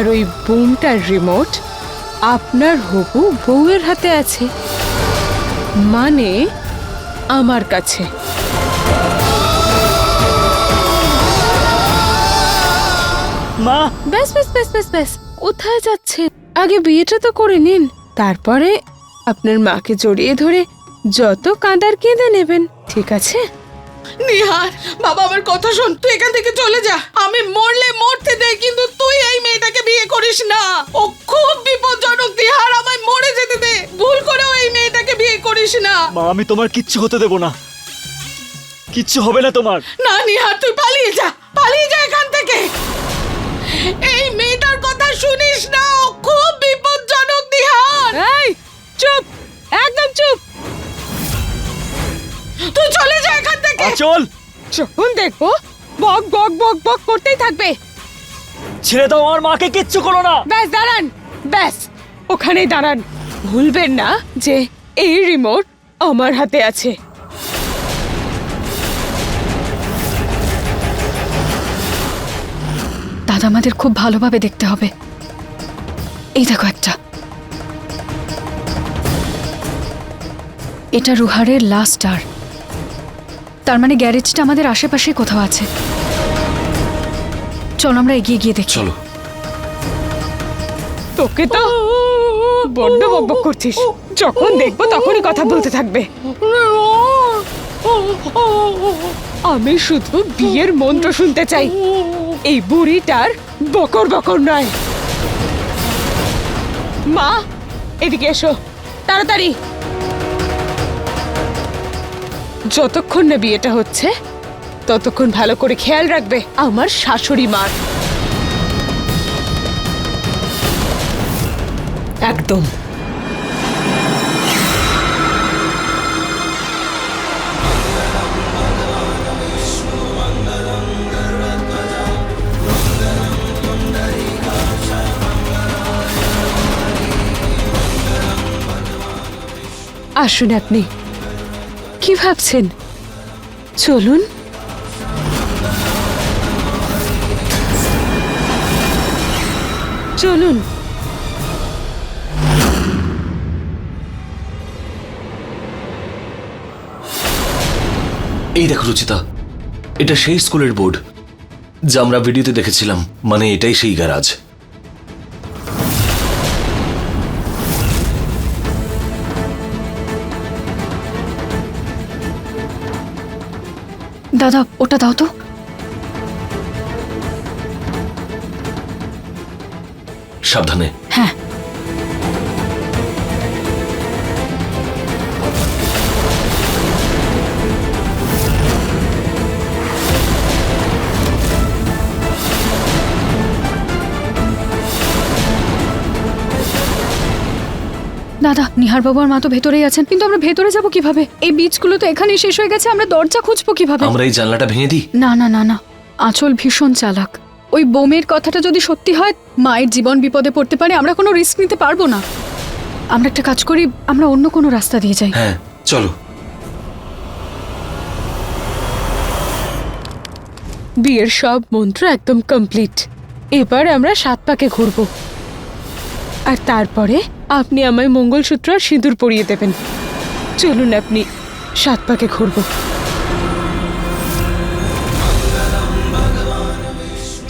আর ওই বোমটার রিমোট আপনার হবু বউয়ের হাতে আছে, মানে আমার কাছে। মা, ব্যাস ব্যাস ব্যাস ব্যাস ব্যাস, কোথায় যাচ্ছে? আগে বিয়েটা তো করে নিন, তারপরে আপনার মাকে জড়িয়ে ধরে যত কাঁদার কেঁদে নেবেন, ঠিক আছে? নিহার বাবা, আমার কথা শোন, তুই এখান থেকে চলে যা। আমি মরলে মরতে দে, কিন্তু তুই এই মেয়েটাকে বিয়ে করিস না। ও খুব বিপজ্জনক নিহার, আমায় মরে যেতে দে। ভুল করেও এই মেয়েটাকে বিয়ে করিস না। মা, আমি তোমার কিচ্ছু হতে দেব না, কিচ্ছু হবে না তোমার। না নিহার, তুই পালিয়ে যা, পালিয়ে যা এখান থেকে। এই মেয়েটার কথা শুনিস না, ও খুব বিপজ্জনক নিহার। এই চুপ, একদম চুপ। তুই চলে যা এখান থেকে। চল, যখন দেখবো বক বক বক বক করতেই থাকবে। ছেড়ে দাও, আমার মাকে কিচ্ছু করো না। ব্যাস দাঁড়ান, ব্যাস ওখানেই দাঁড়ান। ভুলবেন না যে এই রিমোট আমার হাতে আছে। দাদা, আমাদের খুব ভালোভাবে দেখতে হবে। এই দেখো একটা, এটা রুহারের লাস্ট স্টার। তার মানে গ্যারেজটা আমাদের আশেপাশে কোথাও আছে। চলো আমরা এগিয়ে গিয়ে দেখি। চলো। তোকে তো বড্ড বকবক করছিস, যখন দেখবো তখনই কথা বলতে থাকবে। আমি শুধু বিয়ের মন্ত্র শুনতে চাই, এই বুড়িটার বকর বকর নয়। মা, এদিকে এসো তাড়াতাড়ি। যতক্ষণ না বিয়েটা হচ্ছে ততক্ষণ ভালো করে খেয়াল রাখবে আমার শাশুড়ি মার। একদম। আসুন, আপনি কি ভাবছেন? চলুন। চলুন। এই দেখো রুচিতা, এটা সেই স্কুলের বোর্ড যা আমরা ভিডিওতে দেখেছিলাম, মানে এটাই সেই গ্যারাজ। দাদা, ওটা দাও তো। সাবধানে। হ্যাঁ। দাদা, নিহার বাবু আর মা তো ভেতরেই আছেন, কিন্তু আমরা ভেতরে যাব কিভাবে? এই বীজগুলো তো এখানেই শেষ হয়ে গেছে, আমরা দরজা খুঁজবো কিভাবে? আমরা এই জানলাটা ভেঙে দিই। না না না না, আঁচল ভীষণ চালাক। ওই বোমের কথাটা যদি সত্যি হয়, মায়ের জীবন বিপদে পড়তে পারে, আমরা কোনো রিস্ক নিতে পারবো না। আমরা একটা কাজ করি, আমরা অন্য কোনো রাস্তা দিয়ে যাই। হ্যাঁ চলো। বিয়ের সব মন্ত্র একদম কমপ্লিট। এবার আমরা 7 পাকে ঘুরবো, আর তারপরে আপনি আমায় মঙ্গলসূত্র আর সিঁদুর পরিয়ে দেবেন। চলুন, আপনি 7 পাকে ঘুরবো।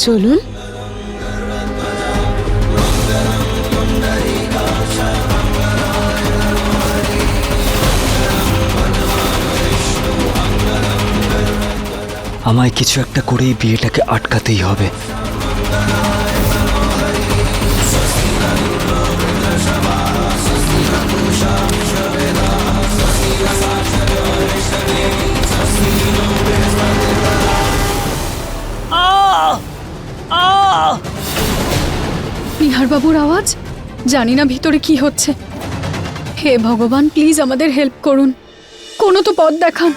চলুন। আমায় কিছু একটা করেই বিয়েটাকে আটকাতেই হবে। নিহার বাবুর আওয়াজ, জানি না ভিতরে কি হচ্ছে। হে ভগবান, প্লিজ আমাদের হেল্প করুন, কোনো তো পথ দেখান।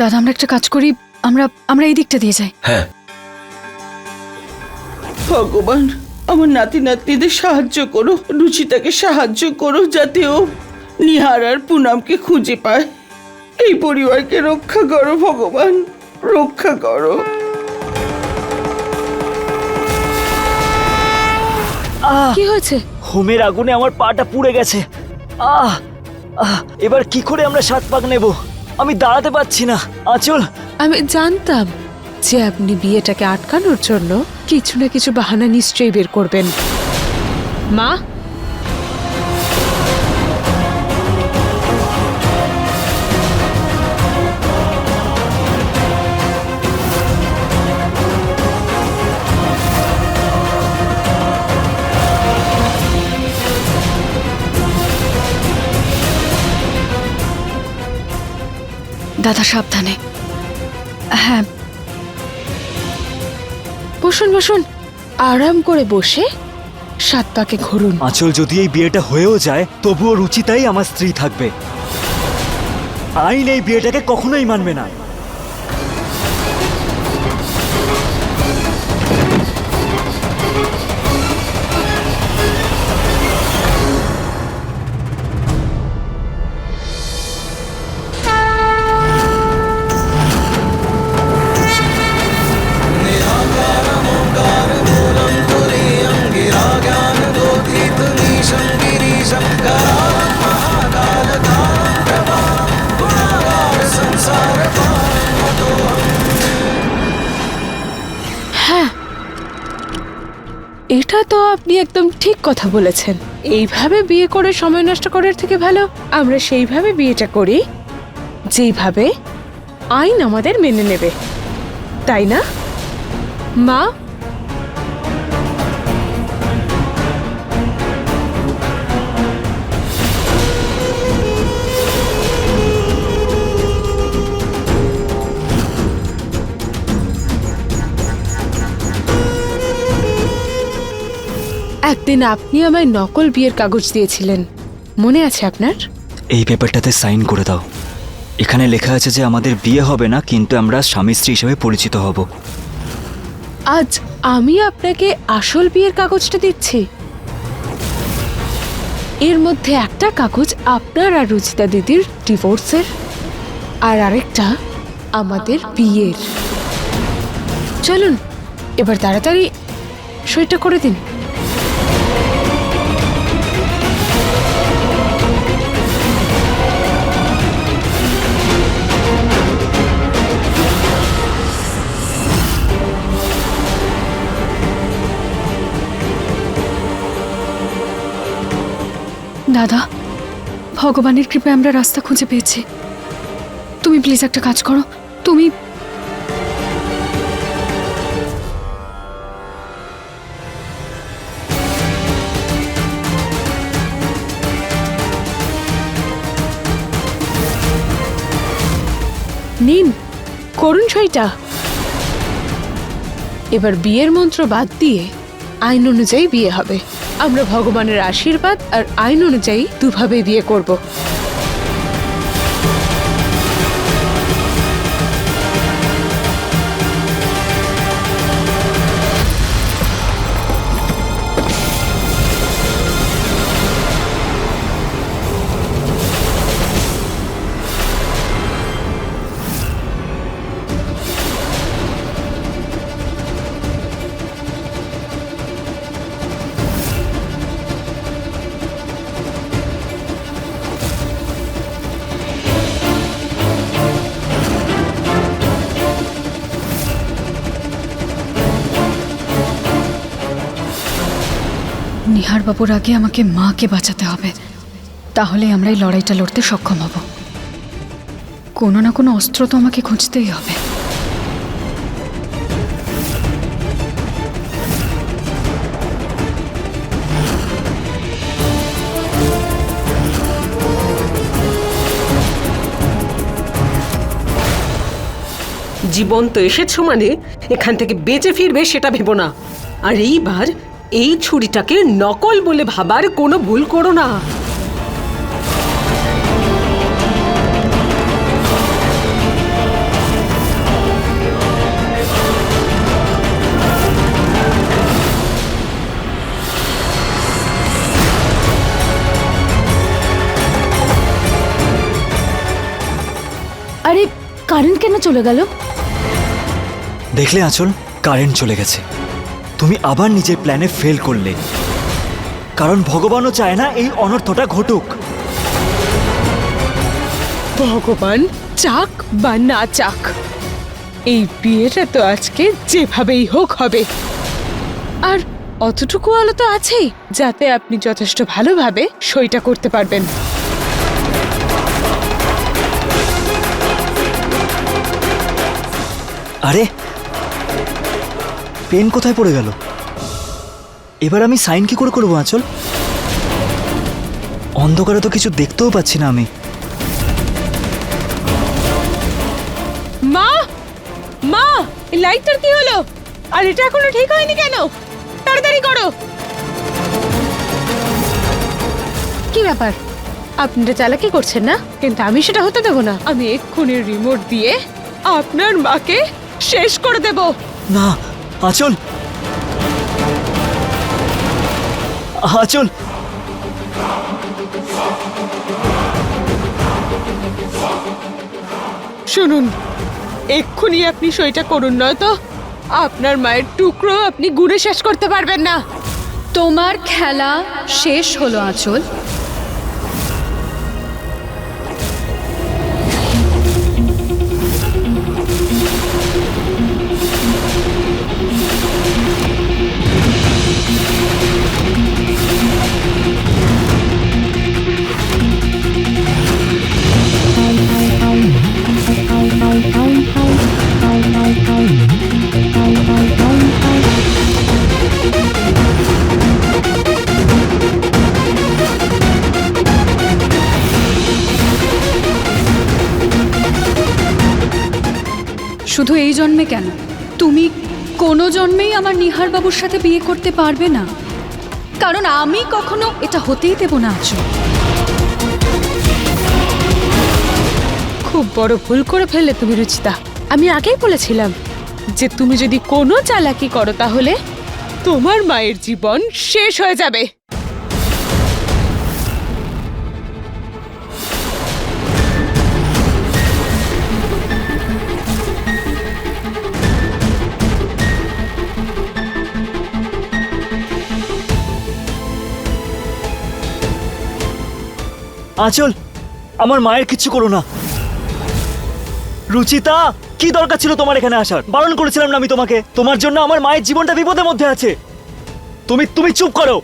দাদা, আমরা একটা কাজ করি, আমরা এই দিকটা দিয়ে যাই। হ্যাঁ। ভগবান, আমার নাতি নাতনিদের সাহায্য করো, রুচিতাকে সাহায্য করো, যাতে ও নিহার আর পুনামকে খুঁজে পায়। এই পরিবারকে রক্ষা করো ভগবান, রক্ষা করো। কি হয়েছে? হোমের আগুনে আমার পাটা পুড়ে গেছে। আহ আহ এবার কি করে আমরা 7 পাক নেব? আমি দাঁড়াতে পারছি না। আঁচল, আমি জানতাম যে আপনি বিয়েটাকে আটকানোর জন্য কিছু না কিছু বাহানা নিশ্চয়ই বের করবেন। মা, দাদা সাবধানে। হ্যাঁ, বসুন বসুন, আরাম করে বসে 7 পাকে ঘুরুন। আঁচল, যদি এই বিয়েটা হয়েও যায় তবুও রুচিতাই আমার স্ত্রী থাকবে। আইন এই বিয়েটাকে কখনোই মানবে না। এটা তো আপনি একদম ঠিক কথা বলেছেন। এইভাবে বিয়ে করে সময় নষ্ট করার থেকে ভালো আমরা সেইভাবে বিয়েটা করি যেইভাবে আইন আমাদের মেনে নেবে, তাই না মা? একদিন আপনি আমায় নকল বিয়ের কাগজ দিয়েছিলেন, মনে আছে আপনার? এই পেপারটাতে সাইন করে দাও। এখানে লেখা আছে যে আমাদের বিয়ে হবে না, কিন্তু আমরা স্বামী স্ত্রী হিসেবে পরিচিত হব। আজ আমি আপনাকে আসল বিয়ের কাগজটা দিচ্ছি। এর মধ্যে একটা কাগজ আপনার আর রুচিতা দিদির ডিভোর্সের, আর আরেকটা আমাদের বিয়ের। চলুন এবার তাড়াতাড়ি সইটা করে দিন। দাদা, ভগবানের কৃপায় আমরা রাস্তা খুঁজে পেয়েছি। তুমি প্লিজ একটা কাজ করো, তুমি নিন, করুন সইটা। এবার বিয়ের মন্ত্র বাদ দিয়ে আইন অনুযায়ী বিয়ে হবে। আমরা ভগবানের আশীর্বাদ আর আইন অনুযায়ী দুভাবে বিয়ে করব। নিহার বাবুর আগে আমাকে মাকে বাঁচাতে হবে, তাহলে আমরা এই লড়াইটা লড়তে সক্ষম হব। কোনো না কোনো অস্ত্র তো আমাকে খুঁজতেই হবে। জীবন্ত এসেছো মানে এখান থেকে বেঁচে ফিরবে সেটা ভেবো না। আর এইবার এই ছুরিটাকে নকল বলে ভাবার কোনো ভুল করো না। আরে কারেন্ট কেন চলে গেল? দেখলে আঁচল, কারেন্ট চলে গেছে। তুমি আবার নিজের প্ল্যানে ফেল করলে। কারণ ভগবানও চায় না এই অনর্থটা ঘটুক। ভগবান চাক বা না চাক, এই বিয়েটা তো আজকে যেভাবেই হোক হবে। আর অতটুকু আলো তো আছেই যাতে আপনি যথেষ্ট ভালোভাবে সইটা করতে পারবেন। আরে পেন কোথায় পড়ে গেল? এবার আমি সাইন কি করে করবো আঁচল? অন্ধকারে তো কিছু দেখতেও পাচ্ছি না আমি। মা, মা, এই লাইটটার কি হলো? আর এটা এখনো ঠিক হয়নি কেন? তাড়াতাড়ি করো। কি ব্যাপার? আপনারা চালাকি করছেন না? কিন্তু আমি সেটা হতে দেব না। আমি এক্ষুনি রিমোট দিয়ে আপনার মাকে শেষ করে দেব। না আঁচল, আঁচল, শুনুন, এক্ষুনি আপনি সইটা করুন, নয়তো আপনার মায়ের টুকরো আপনি গুনে শেষ করতে পারবেন না। তোমার খেলা শেষ হলো আঁচল। শুধু এই জন্মে কেন, তুমি কোনো জন্মেই আমার নিহার বাবুর সাথে বিয়ে করতে পারবে না, কারণ আমি কখনো এটা হতেই দেব না আঁচল। খুব বড় ভুল করে ফেললে তুমি রুচিতা। আমি আগেই বলেছিলাম যে তুমি যদি কোনো চালাকি করো তাহলে তোমার মায়ের জীবন শেষ হয়ে যাবে। আঁচল, আমার মায়ের কিচ্ছু করো না। রুচিতা, কি দরকার ছিল তোমার এখানে আসার? বারণ করেছিলাম না আমি তোমাকে? তোমার জন্য আমার মায়ের জীবনটা বিপদের মধ্যে আছে। তুমি তুমি চুপ করো।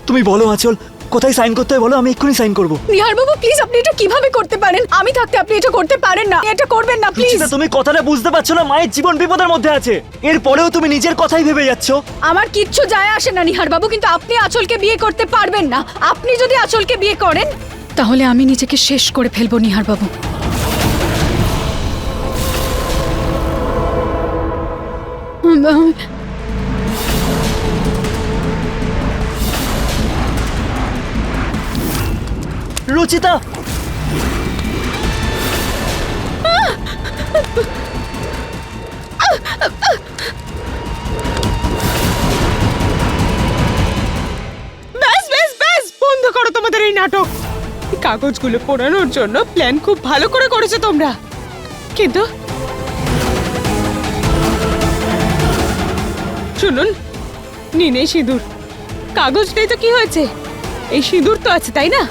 তুমি বলো আঁচল, কোথায় সাইন করতে হয় বলো, আমি এক্ষুনি সাইন করবো। নিহার বাবু প্লিজ, আপনি এটা কিভাবে করতে পারেন? আমি থাকতে আপনি এটা করতে পারেন না, এটা করবেন না প্লিজ। রুচিতা, তুমি কথাটা বুঝতে পারছো না? মায়ের জীবন বিপদের মধ্যে আছে, এরপরেও তুমি নিজের কথাই ভেবে যাচ্ছ। আমার কিচ্ছু যায় আসে না নিহার বাবু, কিন্তু আপনি আঁচলকে বিয়ে করতে পারবেন না। আপনি যদি আঁচলকে বিয়ে করেন তাহলে আমি নিজেকে শেষ করে ফেলবো নিহার বাবু। রুচিতা, ব্যাস ব্যাস ব্যাস, বন্ধ করো তোমাদের এই নাটক। এই কাগজগুলো পোড়ানোর জন্য প্ল্যান খুব ভালো করে করেছো তোমরা, কিন্তু শুনুন, নিন এই সিঁদুর। কাগজ নেই তো কি হয়েছে, এই সিঁদুর তো আছে, তাই না?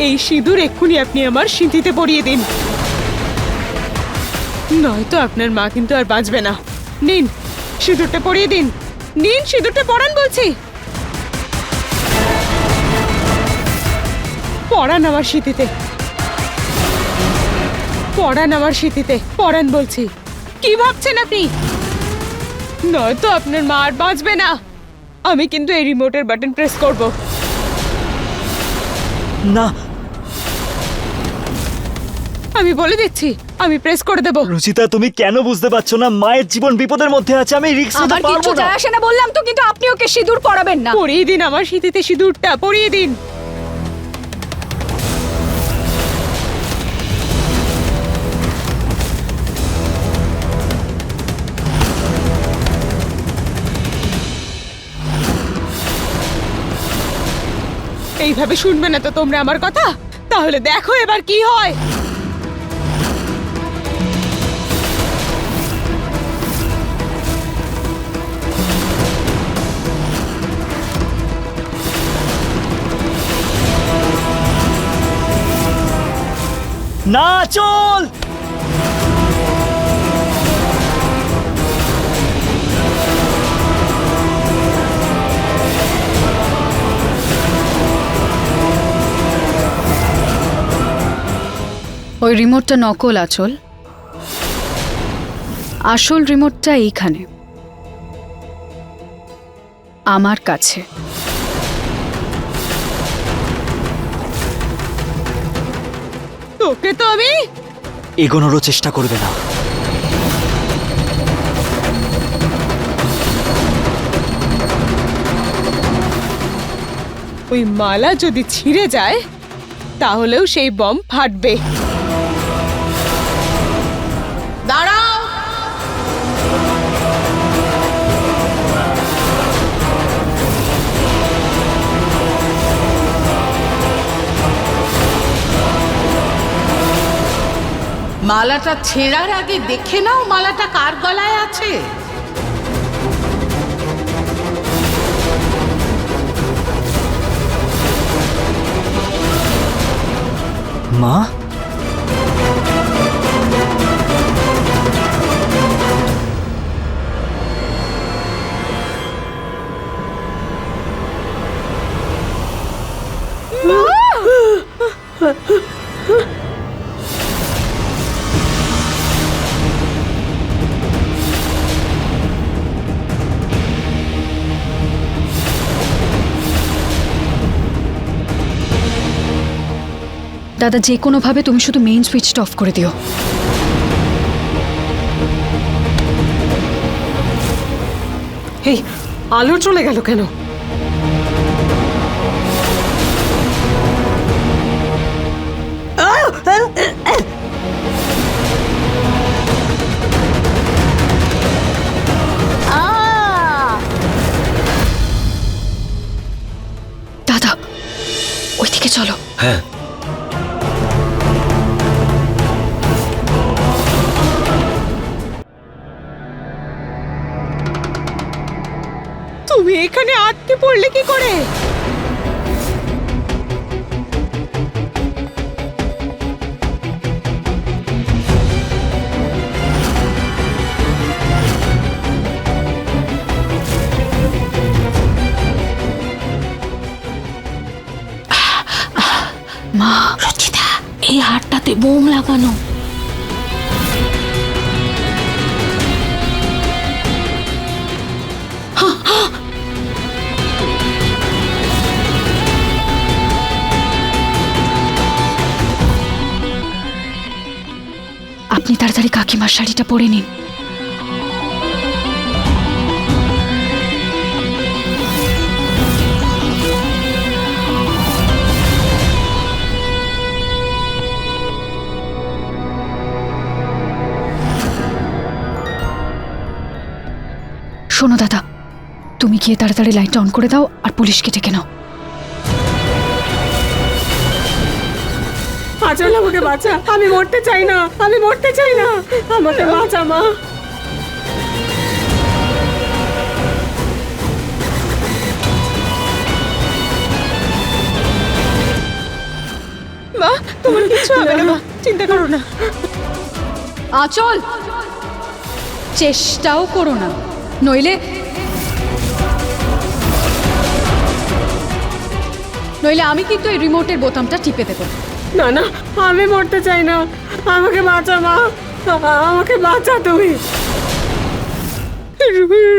এই সিঁদুর এক্ষুনি আপনি আমার সিঁথিতে পরিয়ে দিন, নয়তো আপনার মা কিন্তু আর বাঁচবে না। নিন সিঁদুরটা পরিয়ে দিন, নিন সিঁদুরটা পরান বলছি। পরান আমার সিঁথিতে, পরান আমার সিঁথিতে, পরান বলছি। কি ভাবছেন আপনি? নয়তো আপনার মা আর বাঁচবে না। আমি কিন্তু এই রিমোটের বাটন প্রেস করব। না আমি বলে দিচ্ছি, আমি প্রেস করে দেব। রুচিতা, তুমি কেন বুঝতে পারছো না? মায়ের জীবন বিপদের মধ্যে আছে, আমি রিস্ক নিতে আমার কিচ্ছু পারবো না। যায় আসে না বললাম তো, কিন্তু আপনি ওকে সিঁদুর পরাবেন না। পরিয়ে দিন আমার সিঁথিতে সিঁদুরটা, পরিয়ে দিন। এইভাবে শুনবে না তো তোমরা আমার কথা? তাহলে দেখো এবার কি হয়। না চল। ওই রিমোটটা নকল আঁচল, আসল রিমোটটা এইখানে আমার কাছে। তোকে তো আমি এগোনোরও চেষ্টা করবে না। ওই মালা যদি ছিঁড়ে যায় তাহলেও সেই বম ফাটবে। দাঁড়াও। মালাটা ছেঁড়ার আগে দেখে নাও মালাটা কার গলায় আছে। মা, দাদা, যে কোনোভাবে তুমি শুধু মেইন সুইচটা অফ করে দিও। এই আলো চলে গেল কেন? দাদা, ওইদিকে চলো। হ্যাঁ, তুমি এখানে আটকে পড়লে কি করে? মা, রচিতা, এই হারটাতে বোম লাগানো। আপনি তাড়াতাড়ি কাকিমার শাড়িটা পরে নিন। শোনো দাদা, তুমি গিয়ে তাড়াতাড়ি লাইটটা অন করে দাও আর পুলিশকে ডেকে নাও। আচল, আমাকে বাঁচা, আমি মরতে চাই না, আমি মরতে চাই না, আমাকে বাঁচা মা। মা, তোমার কিছু হবে না মা, চিন্তা করো না। আঁচল, চেষ্টাও করো না, নইলে আমি কিন্তু এই রিমোটের বোতামটা টিপে দেবো। না না, আমি মরতে চাই না, আমাকে বাঁচা মা, আমাকে বাঁচা তুমি।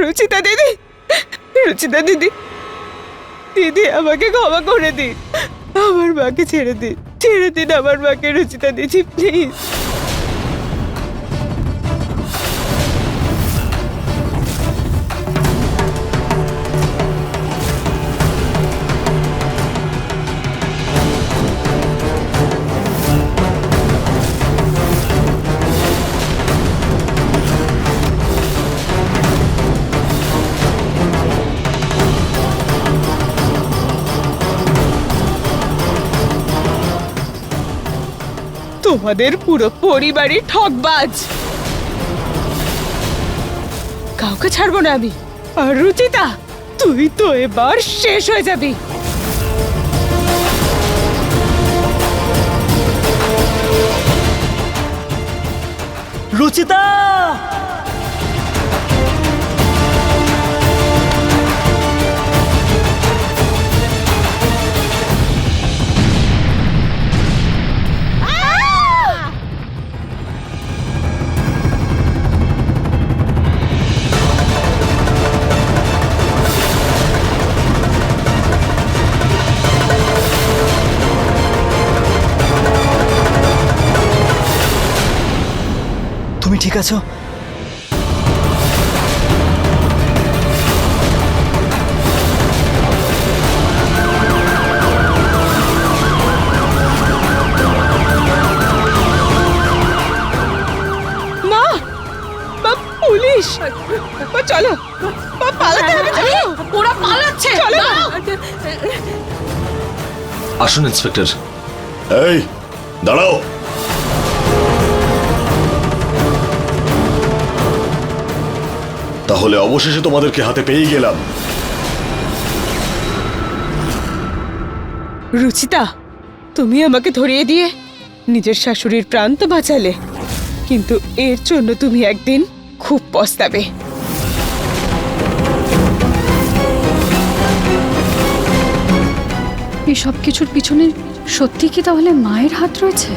রুচিতা দিদি, রুচিতা দিদি, দিদি আমাকে ক্ষমা করে দিন, আমার মাকে ছেড়ে দিন, ছেড়ে দিন আমার মাকে। রুচিতা দিদি প্লিজ। তোমাদের পুরো পরিবারই ঠকবাজ, কাউকে ছাড়বো না আমি। আর রুচিতা, তুই তো এবার শেষ হয়ে যাবি। রুচিতা! তুমি ঠিক আছো? মা, মা পুলিশ! মা চলো, মা পালাতে হবে, চলো। ওরা পালাচ্ছে চলো না। আসুন ইন্সপেক্টর। এই দাঁড়াও। তাহলে অবশেষে তোমাদেরকে হাতে পেয়ে গেলাম। রুচিতা, তুমি আমাকে ধরিয়ে দিয়ে নিজের শাশুড়ির প্রাণ তো বাঁচালে, কিন্তু এর জন্য তুমি একদিন খুব পস্তাবে। এই সব কিছুর পিছনে সত্যি কি তাহলে মায়ের হাত রয়েছে?